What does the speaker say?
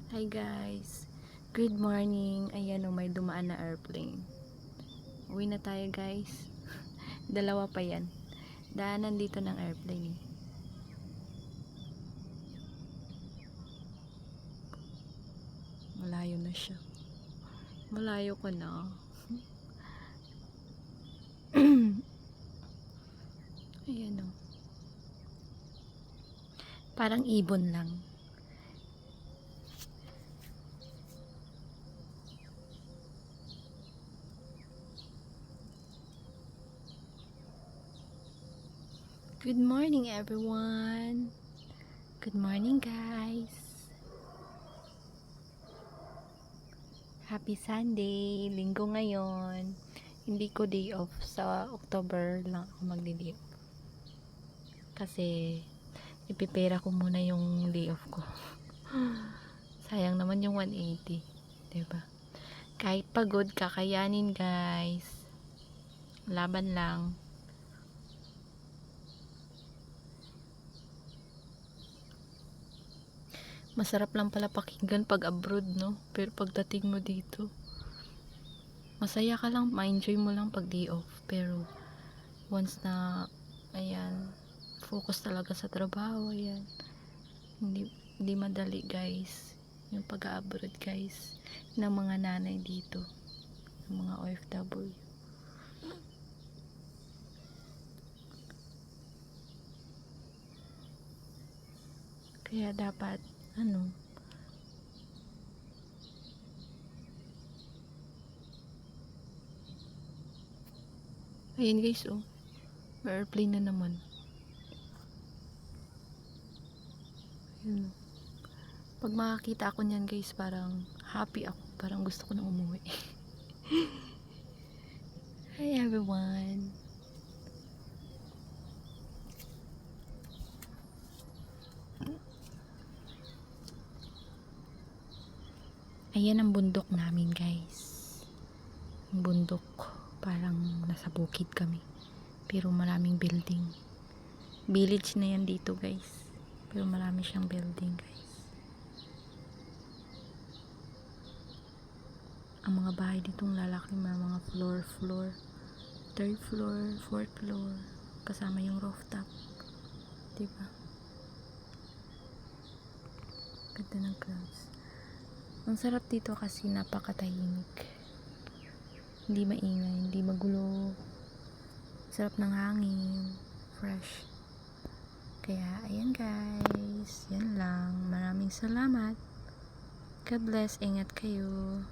Hi guys, good morning. Ayan o, may dumaan na airplane. Uwi na tayo guys. Dalawa pa yan. Daanan dito ng airplane. Malayo na siya. Malayo ko na. Ayan o. Parang ibon lang. Good morning everyone. Good morning guys. Happy Sunday. Linggo ngayon. Hindi ko day off. Sa October lang ako magdi-day off. Kasi ipipera ko muna yung day off ko. Sayang naman yung 180. Diba? Kahit pagod, kakayanin guys. Laban lang. Masarap lang pala pakinggan pag abroad, no? Pero pagdating mo dito, masaya ka lang, ma-enjoy mo lang pag day off. Pero once na, ayan, focus talaga sa trabaho, ayan. Hindi madali guys. Yung pag-abroad guys, ng mga nanay dito, ng mga OFW. Kaya dapat, ayan guys, oh. May airplane na naman. Ayan. Pag makakita ako niyan guys, parang happy ako. Parang gusto ko na umuwi. Hi everyone. Ayan ang bundok namin guys. Yung bundok, parang nasa bukid kami. Pero maraming building. Village na yan dito guys. Pero marami siyang building guys. Ang mga bahay ditong lalaki, mga floor. 3rd floor, 4th floor. Kasama yung rooftop. Diba? Ganda ng clouds. Ang sarap dito kasi napakatahimik. Hindi maingay, hindi magulo. Sarap ng hangin. Fresh. Kaya, ayan guys. Yan lang. Maraming salamat. God bless. Ingat kayo.